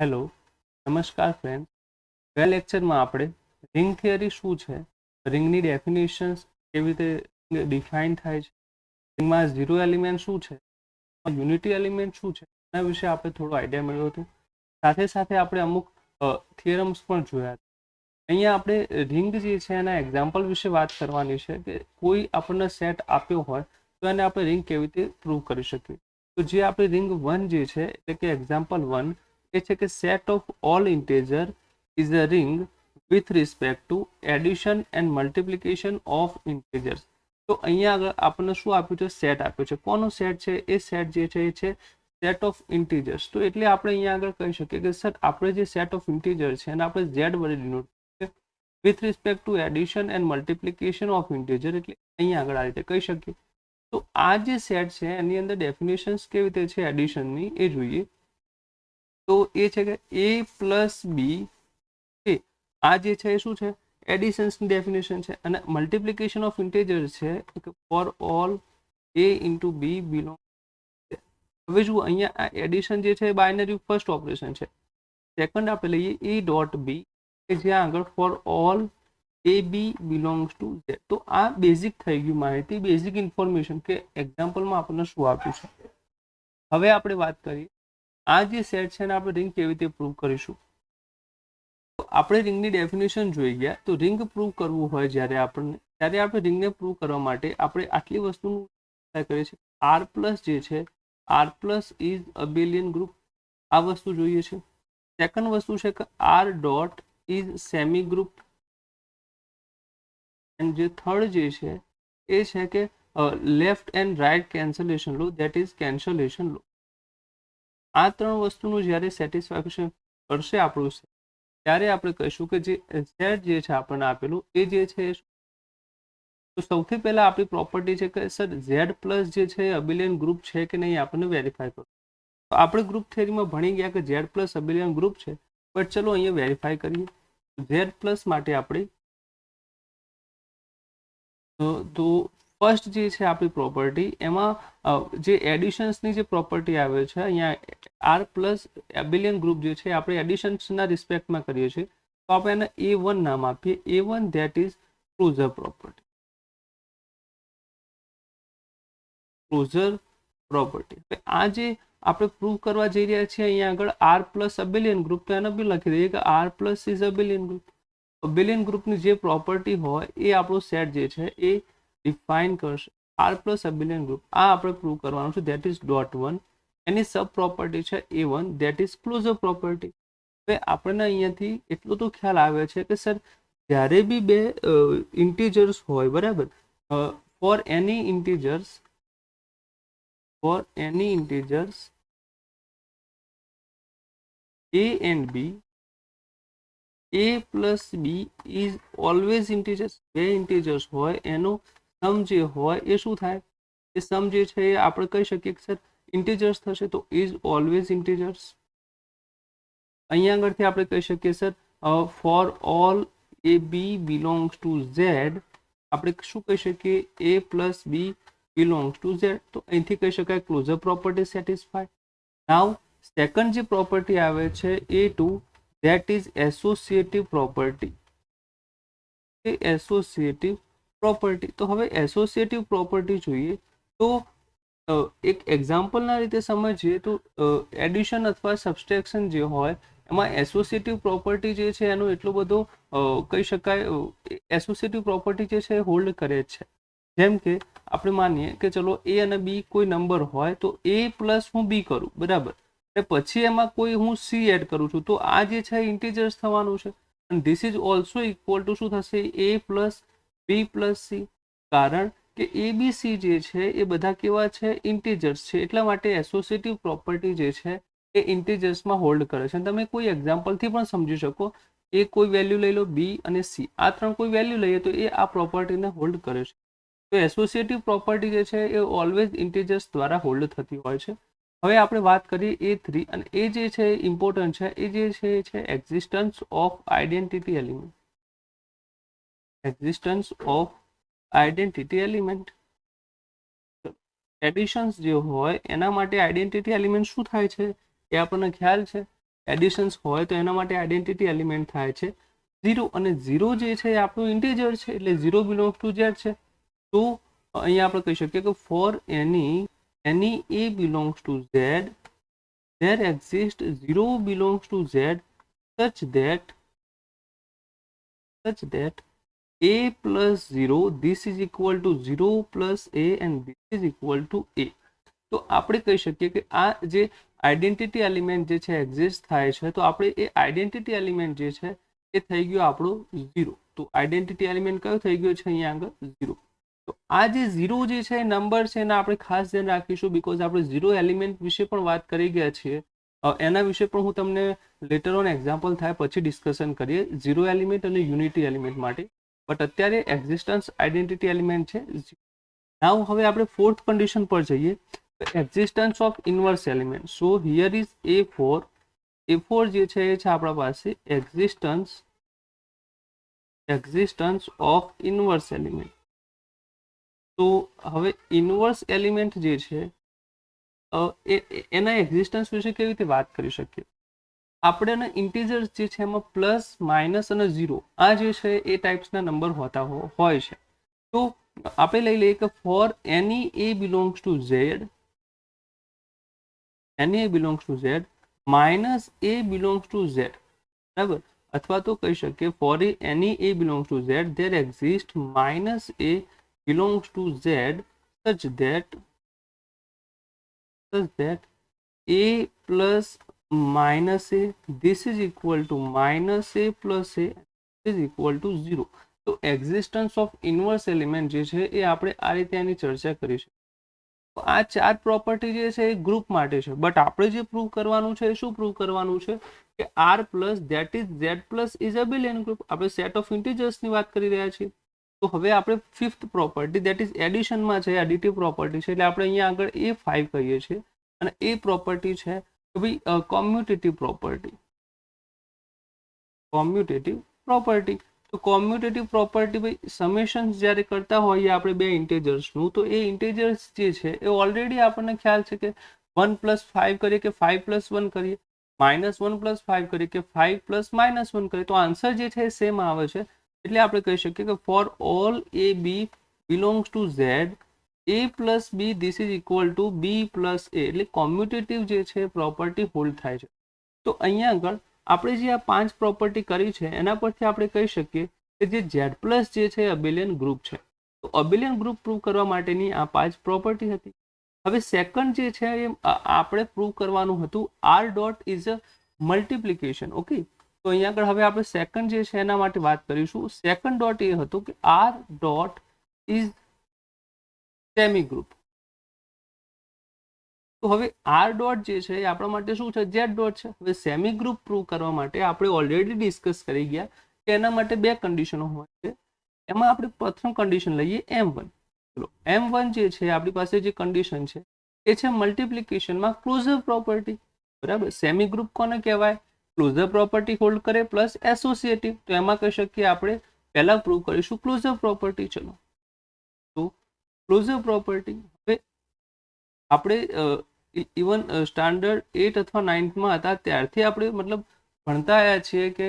Hello, નમસ્કાર friend. ગયા લેક્ચરમાં આપણે રિંગ થિયરી શું છે, રિંગની ડેફિનેશન્સ કેવી રીતે ડિફાઇન થાય છે, રિંગમાં ઝીરો એલિમેન્ટ શું છે, યુનિટી એલિમેન્ટ શું છે, એના વિશે આપણે થોડો આઈડિયા મેળવ્યો હતો. સાથે સાથે આપણે અમુક થિયરમ્સ પણ જોયા હતા. અહીંયા આપણે રિંગ જે છે એના એક્ઝામ્પલ વિશે વાત કરવાની છે કે કોઈ આપણને સેટ આપ્યો હોય તો એને આપણે રિંગ કેવી રીતે પ્રૂવ કરી શકીએ. તો જે આપણે રિંગ 1 જે છે એટલે કે એક્ઝામ્પલ 1 એ છે કે set of all integer is a ring with respect to addition and multiplication of integers. તો અહીંયા આગળ આપણને શું આપ્યું છે? સેટ આપ્યો છે. કોનો સેટ છે? એ સેટ જે છે એ છે સેટ ઓફ ઇન્ટીજર્સ. તો એટલે આપણે અહીંયા આગળ કહી શકીએ કે સર આપણે જે સેટ ઓફ ઇન્ટીજર છે એને આપણે ઝેડ વડે ડિનોટ કરીએ with respect to addition and multiplication of integer. એટલે અહીંયા આગળ આ રીતે કહી શકીએ. તો આ જે સેટ છે એની અંદર ડેફિનેશન્સ કેવી રીતે છે એડિશનની એ જોઈએ. તો એ છે કે a પ્લસ બી એ આ જે છે એ શું છે? એડિશન્સની ડેફિનેશન છે. અને મલ્ટિપ્લિકેશન ઓફ ઇન્ટીજર છે for all a into B belong. હવે જુઓ અહીંયા આ એડિશન જે છે બાયનરી ફર્સ્ટ ઓપરેશન છે. સેકન્ડ આપણે લઈએ એ ડોટ બી કે જ્યાં આગળ for all a b belongs to Z. તો આ બેઝિક થઈ ગયું માહિતી, બેઝિક ઇન્ફોર્મેશન કે એક્ઝામ્પલમાં આપણને શું આપ્યું છે. હવે આપણે વાત કરીએ આ જે સેટ છે એને આપણે રિંગ કેવી રીતે પ્રૂવ કરીશું. આપણે રિંગની ડેફિનેશન જોઈ ગયા. તો રિંગ પ્રૂવ કરવું હોય ત્યારે આપણે રિંગને પ્રૂવ કરવા માટે આપણે આટલી વસ્તુનું કરીએ છીએ. આર પ્લસ જે છે R plus is abelian group, આ વસ્તુ જોઈએ છે. સેકન્ડ વસ્તુ છે કે R dot is semi group. And જે થર્ડ જે છે એ છે કે left and right cancellation law, that is cancellation law. આ ત્રણ વસ્તુનું જ્યારે સેટિસ્ફેક્શન કરશે આપણું ત્યારે આપણે કહીશું કે જે ઝેડ જે છે આપણને આપેલું એ જે છે. તો સૌથી પહેલા આપણી પ્રોપર્ટી છે કે સર ઝેડ પ્લસ જે છે અબેલિયન ગ્રુપ છે કે નહીં આપણને વેરીફાઈ કરો. તો આપણે ગ્રુપ થિયરીમાં ભણી ગયા કે ઝેડ પ્લસ અબેલિયન ગ્રુપ છે, બટ ચલો અહીંયા વેરીફાઈ કરીએ. ઝેડ પ્લસ માટે આપણે તો ફર્સ્ટ જે છે આપણી પ્રોપર્ટી એમાં જે એડિશન્સની જે પ્રોપર્ટી આવે છે અહીંયા આર પ્લસ એબિલિયન ગ્રુપ જે છે આપણે એડિશન્સના રિસ્પેક્ટમાં કરીએ છીએ. તો આપણે એને A1 નામ આપીએ. A1 that is closure property. Closure property. આ જે આપણે પ્રૂવ કરવા જઈ રહ્યા છીએ અહીંયા આગળ આર પ્લસ અબેલિયન ગ્રુપ, તો એને બી લખી દઈએ કે R plus is abelian group. અબેલિયન ગ્રુપની જે પ્રોપર્ટી હોય એ આપણો સેટ જે છે એ ડિફાઇન કરશે. આર પ્લસ અબેલિયન ગ્રુપ આ આપણે પ્રૂવ કરવાનું છે, that is dot 1. Any sub property છે A1 that is closure property. હવે આપણને અહીંયાથી એટલો તો ખ્યાલ આવે છે કે સર જ્યારે બી બે ઇન્ટીજર્સ હોય, બરાબર, for any integers a and b, a plus b is always integers. બે ઇન્ટીજર્સ હોય એનો સમ જે હોય એ શું થાય? એ સમ જે છે એ આપણે કહી શકીએ કે સર ઇન્ટીજર્સ થશે, તો ઇઝ ઓલવેઝ ઇન્ટીજર્સ. અહીંયા આગળથી આપણે કહી શકીએ sir for all a b belongs to Z આપણે શું કહી શકીએ? a plus b belongs to Z. તો અહીંથી કહી શકાય closure property satisfy. Now second જે પ્રોપર્ટી આવે છે A2 that is associative property. Associative property. તો હવે એસોસિએટિવ પ્રોપર્ટી જોઈએ તો એક એક્ઝામ્પલના રીતે સમજીએ તો એડિશન અથવા સબસ્ટ્રેક્શન જે હોય એમાં એસોસિએટિવ પ્રોપર્ટી જે છે એનો એટલો બધો કહી શકાય એસોસિએટિવ પ્રોપર્ટી જે છે હોલ્ડ કરે છે. જેમ કે આપણે માનીએ કે ચલો A અને B કોઈ નંબર હોય તો A પ્લસ હું B કરું, બરાબર, પછી એમાં કોઈ હું C એડ કરું છું, તો આ જે છે ઇન્ટીજર્સ થવાનું છે. અને this is also equal to શું થશે? A plus B plus C. કારણ કે ABC જે છે એ બધા કેવા છે? ઇન્ટીજર્સ છે. એટલા માટે એસોસિએટિવ પ્રોપર્ટી જે છે એ ઇન્ટીજર્સમાં હોલ્ડ કરે છે. તમે કોઈ એક્ઝામ્પલથી પણ સમજી શકો. એ કોઈ વેલ્યુ લઈ લો, B અને C, આ ત્રણ કોઈ વેલ્યુ લઈએ તો એ આ પ્રોપર્ટીને હોલ્ડ કરે છે. તો એસોસિએટિવ પ્રોપર્ટી જે છે એ ઓલવેઝ ઇન્ટીજર્સ દ્વારા હોલ્ડ થતી હોય છે. હવે આપણે વાત કરીએ A3, અને એ જે છે ઇમ્પોર્ટન્ટ છે. એ જે છે existence of identity element. Existence of identity element. Additions જે હોય એના માટે આઇડેન્ટિટી એલિમેન્ટ શું થાય છે એ આપણને ખ્યાલ છે. એડિશન્સ હોય તો એના માટે આઈડેન્ટિટી એલિમેન્ટ થાય છે 0 અને 0 જે છે એ આપણું ઇન્ટીજર છે એટલે 0 બિલોંગ્સ ટુ z છે. તો અહીંયા આપણે કહી શકીએ કે four any a belongs to z there exists 0 belongs to z such that a plus 0 this is equal to 0 plus a and this is equal to a. તો આપણે કહી શકીએ કે આ જે આઈડેન્ટિટી એલિમેન્ટ જે છે એક્ઝિસ્ટ થાય છે તો આપણે એ આઈડેન્ટિટી એલિમેન્ટ જે છે એ થઈ ગયો આપણો 0. તો આઈડેન્ટિટી એલિમેન્ટ કયો થઈ ગયો છે અહીંયા આગળ 0. તો આ જે 0 જે છે નંબર છે એના આપણે ખાસ ધ્યાન રાખીશું બીકોઝ આપણે 0 એલિમેન્ટ વિશે પણ વાત કરી ગયા છીએ. એના વિશે પણ હું તમને લેટર ઓન એક્ઝામ્પલ થાય પછી ડિસ્કશન કરીએ 0 એલિમેન્ટ અને યુનિટી એલિમેન્ટ માટે. બટ અત્યારે એક્ઝિસ્ટન્સ આઈડેન્ટિટી એલિમેન્ટ છે 0. નાઉ હવે આપણે ફોર્થ કન્ડિશન પર જઈએ. Existence of inverse element. So here is A4 જે છે એ છે આપણા પાસે એક્ઝિસ્ટન્સ ઓફ ઇન્વર્સ એલિમેન્ટ. તો હવે ઇન્વર્સ એલિમેન્ટ જે છે એના એક્ઝિસ્ટન્સ વિશે કેવી રીતે વાત કરી શકીએ. આપણે ઇન્ટીજર્સ જે છે એમાં પ્લસ માઇનસ અને 0 આ જે છે એ ટાઈપ્સના નંબર હોતા હોય છે. તો આપણે લઈ લઈએ કે four any a belongs to z minus a belongs to z, બરાબર. અથવા તો કહી શકીએ four any a belongs to z there exists minus a belongs to z such that a plus minus a this is equal to minus a plus a is equal to 0. તો existence of inverse element જે છે એ આપણે આ રીતે આની ચર્ચા કરીશું. તો આ ચાર પ્રોપર્ટી જે છે એ ગ્રુપ માટે છે બટ આપણે જે પ્રૂવ કરવાનું છે એ શું પ્રૂવ કરવાનું છે કે r plus that is z plus is abelian group. આપણે સેટ ઓફ ઇન્ટીજર્સની વાત કરી રહ્યા છીએ. તો હવે આપણે ફિફ્થ પ્રોપર્ટી ધેટ ઇઝ એડિશનમાં છે એડિટિવ પ્રોપર્ટી છે એટલે આપણે અહીંયા આગળ A5 કહીએ છીએ અને એ પ્રોપર્ટી છે કે ભાઈ કોમ્યુટેટિવ પ્રોપર્ટી. તો કોમ્યુટેટિવ પ્રોપર્ટી ભાઈ સમેશન્સ જ્યારે કરતા હોઈએ આપણે બે ઇન્ટેજર્સનું તો એ ઇન્ટેજર્સ જે છે એ ઓલરેડી આપણને ખ્યાલ છે કે 1 + 5 કરીએ કે 5 + 1 કરીએ, -1 + 5 કરીએ કે 5 + -1 કરીએ તો આન્સર જે છે એ સેમ આવે છે. એટલે આપણે કહી શકીએ કે four all a b belongs to z a plus b this is equal to b plus a. એટલે કોમ્યુટેટિવ જે છે પ્રોપર્ટી હોલ્ડ થાય છે. તો અહીંયા આગળ આપણે જે આ 5 પ્રોપર્ટી કરી છે એના પરથી આપણે કહી શકીએ કે જે z પ્લસ જે છે અબેલિયન ગ્રુપ છે. તો અબેલિયન ગ્રુપ પ્રૂવ કરવા માટેની આ 5 પ્રોપર્ટી હતી. હવે સેકન્ડ જે છે એ આપણે પ્રૂવ કરવાનું હતું r dot is a multiplication. Okay, તો અહીંયા આગળ હવે આપણે સેકન્ડ જે છે એના માટે વાત કરીશું. સેકન્ડ ડોટ એ હતું કે r dot is semi group. તો હવે r ડોટ જે છે એ આપણા માટે શું છે z ડોટ છે. હવે સેમી ગ્રુપ પ્રૂવ કરવા માટે આપણે ઓલરેડી ડિસ્કસ કરી ગયા કે એના માટે બે કન્ડિશનો હોય છે. એમાં આપણે પ્રથમ કન્ડિશન લઈએ m1. ચલો m1 જે છે આપણી પાસે જે કન્ડિશન છે એ છે મલ્ટિપ્લિકેશનમાં ક્લોઝર પ્રોપર્ટી, બરાબર. સેમી ગ્રુપ કોને કહેવાય? ક્લોઝર પ્રોપર્ટી હોલ્ડ કરે પ્લસ એસોસિએટિવ. તો એમાં કહી શકીએ આપણે પહેલા પ્રૂવ કરીશું ક્લોઝર પ્રોપર્ટી. ચલો તો ક્લોઝર પ્રોપર્ટી હવે આપણે ઇવન સ્ટાન્ડર્ડ 8 અથવા 9માં હતા ત્યારથી આપણે મતલબ ભણતા આવ્યા છીએ કે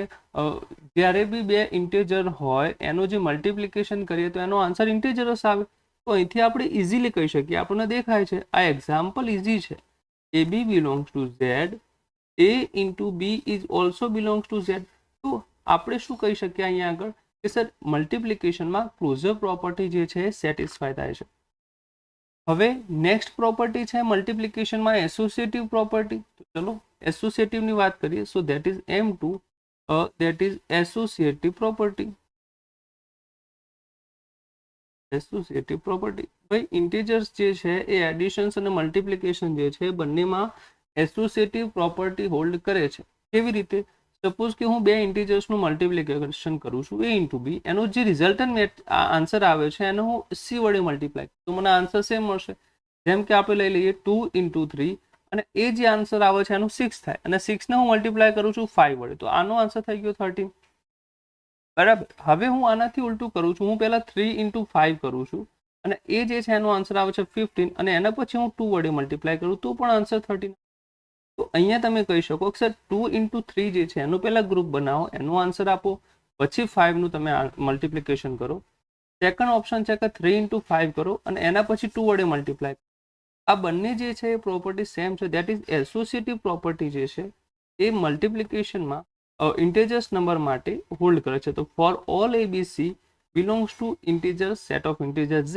જ્યારે બી બે ઇન્ટેજર હોય એનો જે મલ્ટિપ્લિકેશન કરીએ તો એનો આન્સર ઇન્ટેજરસ આવે. તો અહીંથી આપણે ઇઝીલી કહી શકીએ આપણને દેખાય છે આ એક્ઝામ્પલ ઇઝી છે. a b belongs to z a into b is also belongs to z. તો આપણે શું કહી શકીએ અહીંયા આગળ કે સર મલ્ટિપ્લિકેશનમાં ક્લોઝર પ્રોપર્ટી જે છે એ સેટિસ્ફાય થાય છે. હવે નેક્સ્ટ પ્રોપર્ટી છે મલ્ટિપ્લિકેશનમાં એસોસિએટિવ પ્રોપર્ટી. તો ચલો એસોસિએટિવની વાત કરીએ. So that is m2 that is associative property. ભાઈ ઇન્ટીજર્સ જે છે એ એડિશન્સ અને મલ્ટિપ્લિકેશન જે છે બંનેમાં એસોસિએટિવ પ્રોપર્ટી હોલ્ડ કરે છે. કેવી રીતે? સપોઝ કે હું બે ઇન્ટીજર્સનું મલ્ટિપ્લિકેશન કરું છું a ઇન્ટુ b, એનો જે રિઝલ્ટન્ટ આન્સર આવે છે એને હું c વડે મલ્ટીપ્લાય તો મને આન્સર સેમ મળશે. જેમ કે આપણે લઈ લઈએ 2 × 3 અને એ જે આન્સર આવે છે એનું 6 થાય અને 6 ને હું મલ્ટીપ્લાય કરું છું 5 વડે તો આનો આન્સર થઈ ગયો 13, બરાબર. હવે હું આનાથી ઉલટું કરું છું. હું પહેલા 3 × 5 કરું છું અને એ જે છે એનો આન્સર આવે છે 15 અને એના પછી હું 2 વડે મલ્ટીપ્લાય કરું તો પણ આન્સર 13. તો અહીંયા તમે કહી શકો કે સર 2 × 3 જે છે એનો પહેલા ગ્રુપ બનાવો, એનો આન્સર આપો, પછી 5 નું તમે મલ્ટિપ્લિકેશન કરો. સેકન્ડ ઓપ્શન છે કે 3 × 5 કરો અને એના પછી 2 વડે મલ્ટીપ્લાય. આ બંને જે છે એ પ્રોપર્ટી સેમ છે. દેટ ઇઝ એસોસિએટિવ પ્રોપર્ટી જે છે એ મલ્ટિપ્લિકેશનમાં ઇન્ટેજર્સ નંબર માટે હોલ્ડ કરે છે. તો for all ABC belongs to integer set of integer z,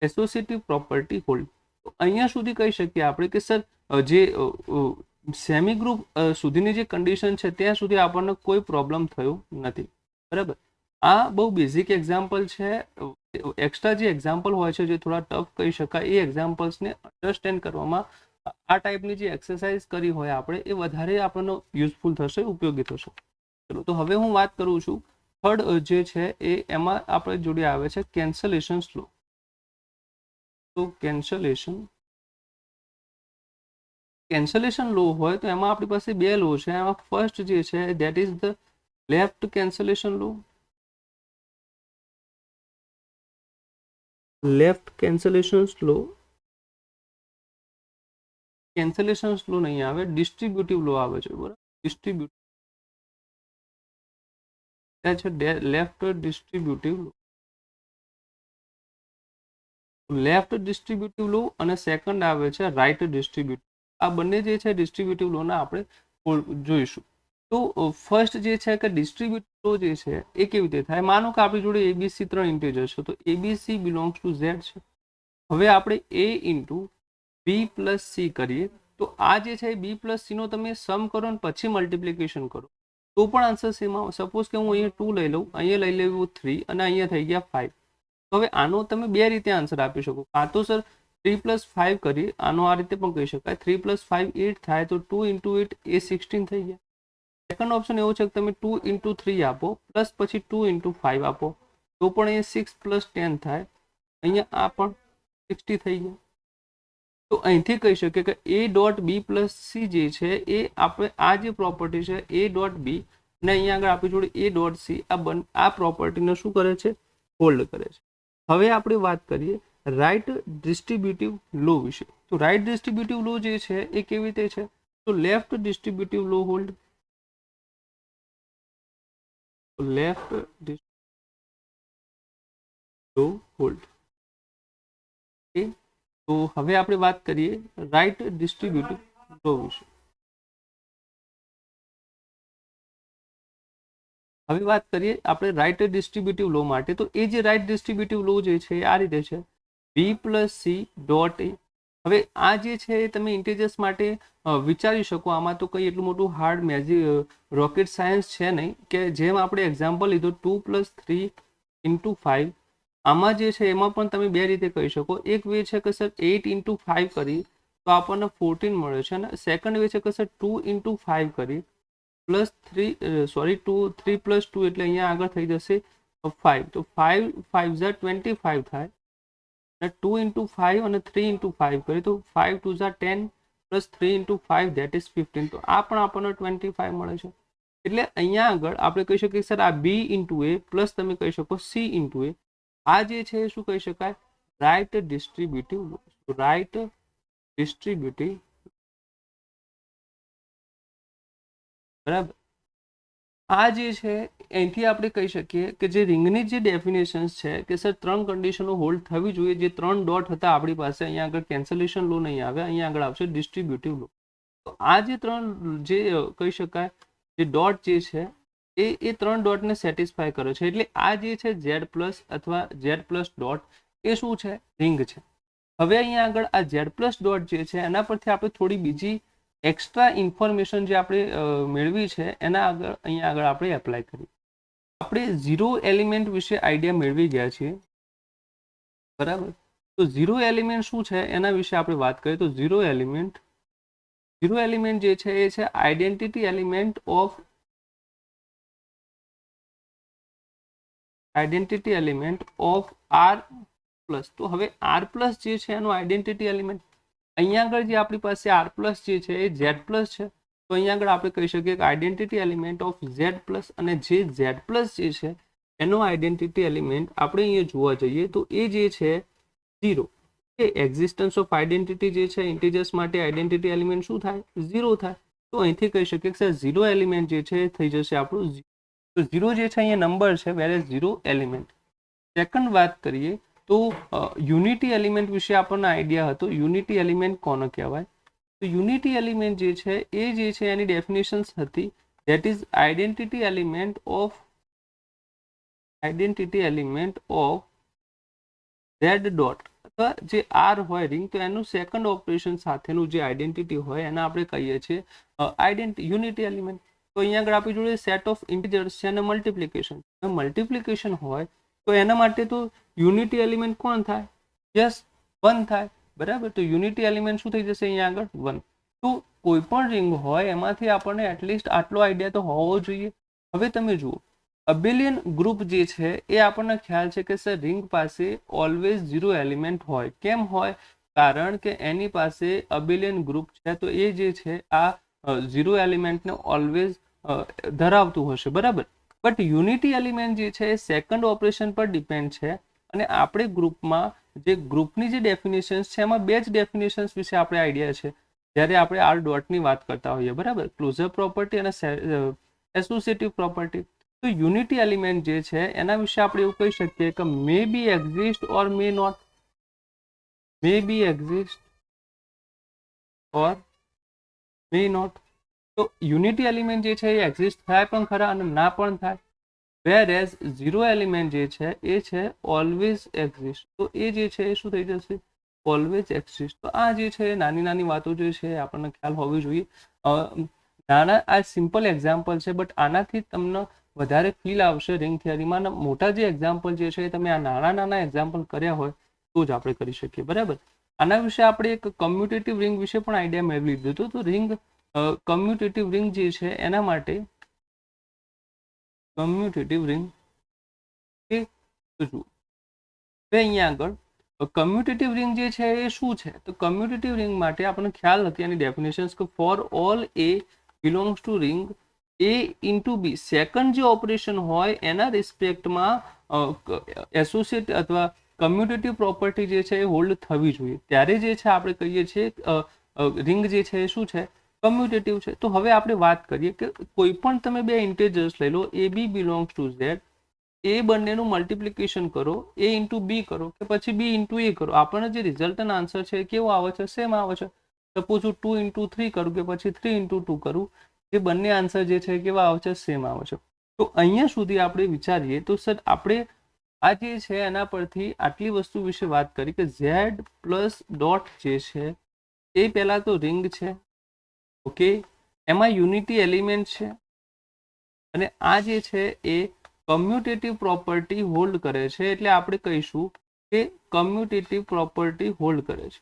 associative property hold. તો અહીંયા સુધી કહી શકીએ આપણે કે સર જે સેમી ગ્રુપ સુધીની જે કન્ડિશન છે ત્યાં સુધી આપણને કોઈ પ્રોબ્લેમ થયો નથી. બરાબર. આ બહુ બેઝિક એક્ઝામ્પલ છે. એક્સ્ટ્રા જે એક્ઝામ્પલ હોય છે જે થોડા ટફ કહી શકાય, એ એક્ઝામ્પલ્સને અન્ડરસ્ટેન્ડ કરવામાં આ ટાઈપની જે એક્સરસાઇઝ કરી હોય આપણે એ વધારે આપણને યુઝફુલ થશે, ઉપયોગી થશે. ચલો, તો હવે હું વાત કરું છું થર્ડ જે છે એ એમાં આપણે જોડે આવે છે કેન્સલેશન લો. તો કેન્સલેશન લો હોય તો એમાં આપણી પાસે બે લો છે. એમાં ફર્સ્ટ જે છે that is the left cancellation law. Left cancellation law, cancellation law નહીં આવે, ડિસ્ટ્રીબ્યુટિવ લો આવે છે. બરાબર, ડિસ્ટ્રીબ્યુટિવ છે લેફ્ટ ડિસ્ટ્રીબ્યુટિવ લો. લેફ્ટ ડિસ્ટ્રીબ્યુટિવ લો અને સેકન્ડ આવે છે રાઈટ ડિસ્ટ્રીબ્યુટિવ. આ બંને જે છે ડિસ્ટ્રીબ્યુટિવ લોના આપણે જોઈશું. તો ફર્સ્ટ જે છે કે ડિસ્ટ્રીબ્યુટિવ લો જે છે એ કેવી રીતે થાય. માનો કે આપણી જોડે ABC 3 ઇન્ટીજર છે, તો ABC બિલોંગ્સ ટુ Z છે. હવે આપણે A × B + C કરીએ તો આ જે છે B + C નો તમે સમ કરો અને પછી મલ્ટિપ્લિકેશન કરો તો પણ આન્સર સેમ આવે. સપોઝ કે હું અહીંયા 2 લઈ લઉં, અહીંયા લઈ લેવું 3 અને અહીંયા થઈ ગયા 5. તો હવે આનો તમે બે રીતે આન્સર આપી શકો. કાં તો સર 3 + 5 કરી, આનો આ રીતે પણ કહી શકાય. 3 + 5 8 થાય, તો 2 × 8 એ 16 થઈ ગયા. સેકન્ડ ઓપ્શન એવો છે કે તમે 2 × 3 આપો પ્લસ પછી 2 × 5 આપો તો પણ અહીંયા 6 + 10 થાય. અહીંયા આ પણ 60 થઈ ગયા. તો અહીંથી કહી શકીએ કે A.B + C જે છે એ આપણે આ જે પ્રોપર્ટી છે A.B ને અહીંયા આગળ આપણી જોડે A.C આ પ્રોપર્ટીને શું કરે છે, હોલ્ડ કરે છે. હવે આપણે વાત કરીએ રાઈટ ડિસ્ટ્રીબ્યુટિવ લો વિશે. તો રાઈટ ડિસ્ટ્રીબ્યુટિવ લો જે છે એ કેવી રીતે છે. તો લેફ્ટ ડિસ્ટ્રીબ્યુટિવ લો હોલ્ડ, લેફ્ટ લો હોલ્ડ. તો હવે આપણે વાત કરીએ રાઈટ ડિસ્ટ્રીબ્યુટિવ લો વિશે. હવે વાત કરીએ આપણે રાઈટ ડિસ્ટ્રીબ્યુટિવ લો માટે. તો એ જે રાઈટ ડિસ્ટ્રીબ્યુટિવ લો જે છે એ આ રીતે છે B + C ડોટ A. હવે આ જે છે તમે ઇન્ટીજર્સ માટે વિચારી શકો. આમાં તો કંઈ એટલું મોટું હાર્ડ રોકેટ સાયન્સ છે નહીં કે જેમ આપણે એક્ઝામ્પલ લીધો 2 + 3 × 5. આમાં જે છે એમાં પણ તમે બે રીતે કહી શકો. એક વે છે કે સર 8 × 5 કરી તો આપણને 14 મળે છે, અને સેકન્ડ વે છે કે સર 2 × 5 કરી પ્લસ 3 + 2 એટલે અહીંયા આગળ થઈ જશે 5. તો 5 × 5 = 25 થાય. 2 × 5 અને 3 × 5 કરી તો 5 × 2 = 10 પ્લસ 3 × 5 that is 15. તો આ પણ આપણને 25 મળે છે. એટલે અહીંયા આગળ આપણે કહી શકીએ સર આ B × A પ્લસ તમે કહી શકો C × A. આ જે છે શું કહી શકાય, રાઈટ ડિસ્ટ્રીબ્યુટિવ લો. રાઈટ ડિસ્ટ્રીબ્યુટિવ, બરાબર. આ જે છે અહીંથી આપણે કહી શકીએ કે જે રિંગની જે ડેફિનેશન્સ છે કે સર 3 કન્ડિશનો હોલ્ડ થવી જોઈએ. જે 3 ડોટ હતા આપણી પાસે, અહીંયા આગળ કેન્સલેશન લો નહીં આવે, અહીંયા આગળ આવશે ડિસ્ટ્રીબ્યુટિવ લો. તો આ જે 3 જે કહી શકાય જે ડોટ જે છે એ 3 ડોટને સેટિસ્ફાય કરે છે. એટલે આ જે છે Z+ અથવા Z+ ડોટ એ શું છે, રિંગ છે. હવે અહીંયા આગળ આ Z+ ડોટ જે છે એના પરથી આપણે થોડી બીજી એક્સ્ટ્રા ઇન્ફોર્મેશન જે આપણે મેળવી છે એના આગળ અહીંયા આગળ આપણે એપ્લાય કરીએ. આપણે 0 એલિમેન્ટ વિશે આઈડિયા મેળવી ગયા છીએ, બરાબર. તો 0 એલિમેન્ટ શું છે એના વિશે આપણે વાત કરીએ. તો 0 એલિમેન્ટ જે છે એ છે આઈડેન્ટિટી એલિમેન્ટ ઓફ R+. તો હવે R+ જે છે એનો આઈડેન્ટિટી એલિમેન્ટ અહીંયા આગળ જે આપણી પાસે R+ જે છે એ Z+ છે. તો અહીંયા આગળ આપણે કહી શકીએ કે આઈડેન્ટિટી એલિમેન્ટ ઓફ Z+, અને જે Z+ જે છે એનો આઈડેન્ટિટી એલિમેન્ટ આપણે અહીંયા જોવા જઈએ તો એ જે છે 0. કે એક્ઝિસ્ટન્સ ઓફ આઈડેન્ટિટી જે છે ઇન્ટીજર્સ માટે આઈડેન્ટિટી એલિમેન્ટ શું થાય? 0 થાય. તો અહીંથી કહી શકીએ કે સર 0 એલિમેન્ટ જે છે થઈ જશે આપણું 0. તો 0 જે છે અહીંયા નંબર છે, વેર એઝ 0 એલિમેન્ટ. સેકન્ડ વાત કરીએ તો યુનિટી એલિમેન્ટ વિશે આપણને આઈડિયા હતો. યુનિટી એલિમેન્ટ કોને કહેવાય? તો યુનિટી એલિમેન્ટ જે છે એ જે છે એની ડેફિનેશન્સ હતી, that is identity element of Z dot અથવા જે આર હોય રિંગ, તો એનું સેકન્ડ ઓપરેશન સાથેનું જે આઈડેન્ટિટી હોય એને આપણે કહીએ છીએ યુનિટી એલિમેન્ટ. તો અહીંયા આગળ આપણી જોડે સેટ ઓફ ઇન્ટિજર્સ છે અને મલ્ટિપ્લિકેશન હોય તો એના માટે તો યુનિટી એલિમેન્ટ કોણ થાય? યસ, 1 થાય. બરાબર. તો યુનિટી એલિમેન્ટ શું થઈ જશે અહીંયા આગળ? 1. તો કોઈ પણ રિંગ હોય એમાંથી આપણને એટલીસ્ટ આટલો આઈડિયા તો હોવો જોઈએ. હવે તમે જુઓ, અબેલિયન ગ્રુપ જે છે એ આપણને ખ્યાલ છે કે સર રિંગ પાસે ઓલવેઝ 0 એલિમેન્ટ હોય. કેમ હોય? કારણ કે એની પાસે અબેલિયન ગ્રુપ છે તો એ જે છે આ 0 એલિમેન્ટને ઓલવેઝ ધરાવતું હશે. બરાબર. બટ યુનિટી એલિમેન્ટ જે છે એ સેકન્ડ ઓપરેશન પર ડિપેન્ડ છે અને આપણે ગ્રુપમાં જે ગ્રુપની જે ડેફિનેશન્સ છે એમાં બે જ ડેફિનેશન્સ વિશે આપણે આઈડિયા છે જ્યારે આપણે આર ડોટની વાત કરતા હોઈએ. બરાબર. ક્લોઝર પ્રોપર્ટી અને એસોસિએટિવ પ્રોપર્ટી. તો યુનિટી એલિમેન્ટ જે છે એના વિશે આપણે એવું કહી શકીએ કે may be exist or may not. May be exist or may not. તો યુનિટી એલિમેન્ટ જે છે એ એક્ઝિસ્ટ થાય પણ ખરા અને ના પણ થાય. વેર એઝ 0 એલિમેન્ટ જે છે એ છે ઓલવેઝ એક્ઝિસ્ટ. તો એ જે છે એ શું થઈ જશે? Always exist. તો આ જે છે નાની નાની વાતો જે છે આપણને ખ્યાલ હોવી જોઈએ. નાના આ સિમ્પલ એક્ઝામ્પલ છે બટ આનાથી તમને વધારે ફીલ આવશે રિંગ થિયરીમાં. મોટા જે એક્ઝામ્પલ જે છે તમે આ નાના નાના એક્ઝામ્પલ કર્યા હોય તો જ આપણે કરી શકીએ. બરાબર. આના વિશે આપણે એક કમ્યુટેટિવ રિંગ વિશે પણ આઈડિયા મેળવી લીધું હતું. તો રિંગ કમ્યુટેટિવ રિંગ જે છે એના માટે કમ્યુટેટિવ રિંગ કે જુઓ હવે અહીંયા આગળ કમ્યુટેટિવ રિંગ જે છે એ શું છે? તો કમ્યુટેટિવ રિંગ માટે આપણને ખ્યાલ હતી એની ડેફિનેશન્સ કે four all A belongs to ring A into B second જે ઓપરેશન હોય એના રિસ્પેક્ટમાં એસોસિએટ અથવા કમ્યુટેટિવ પ્રોપર્ટી જે છે એ હોલ્ડ થવી જોઈએ. ત્યારે જે છે આપણે કહીએ છીએ રિંગ જે છે એ શું છે? કમ્યુટેટિવ છે. તો હવે આપણે વાત કરીએ કે કોઈ પણ તમે બે ઇન્ટેજર્સ લઈ લો, એ બી બિલોંગ્સ ટુ ઝેડ, એ બંનેનું મલ્ટિપ્લિકેશન કરો, એ ઇન્ટુ બી કરો કે પછી બી ઇન્ટુ એ કરો, આપણને જે રિઝલ્ટન આન્સર છે એ કેવો આવે છે? સેમ આવે છે. સપોઝ હું 2 into 3 કરું કે પછી 3 into 2 કરું, એ બંને આન્સર જે છે કેવા આવે છે? સેમ આવે છે. તો અહીંયા સુધી આપણે વિચારીએ તો સર આપણે આ જે છે એના પરથી આટલી વસ્તુ વિશે વાત કરી કે ઝેડ પ્લસ ડોટ જે છે એ પહેલા તો રિંગ છે. ઓકે. એમાં યુનિટી એલિમેન્ટ છે અને આ જે છે એ કમ્યુટેટિવ પ્રોપર્ટી હોલ્ડ કરે છે. એટલે આપણે કહીશું કે કમ્યુટેટિવ પ્રોપર્ટી હોલ્ડ કરે છે.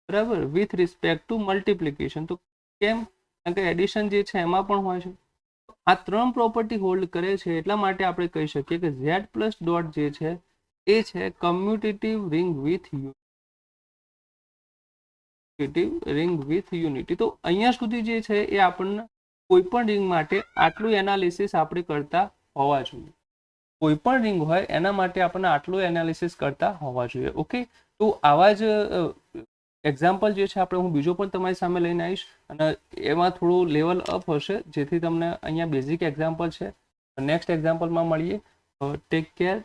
બરાબર. With respect to multiplication. તો કેમ? કારણ કે એડિશન જે છે એમાં પણ હોય છે. આ 3 પ્રોપર્ટી હોલ્ડ કરે છે એટલા માટે આપણે કહી શકીએ કે ઝેડ પ્લસ ડોટ જે છે એ છે કમ્યુટેટિવ રિંગ વિથ યુનિટી. તો અહીંયા સુધી જે છે એ આપણને કોઈ પણ રિંગ માટે આટલું એનાલિસિસ આપણે કરતા હોવા જોઈએ. કોઈ પણ રિંગ હોય એના માટે આપણને આટલું એનાલિસિસ કરતા હોવા જોઈએ. ઓકે. તો આવા જ એક્ઝામ્પલ જે છે આપણે હું બીજો પણ તમારી સામે લઈને આવીશ અને એમાં થોડું લેવલ અપ હશે જેથી તમને અહીંયા બેઝિક એક્ઝામ્પલ છે. નેક્સ્ટ એક્ઝામ્પલમાં મળીએ. Take care.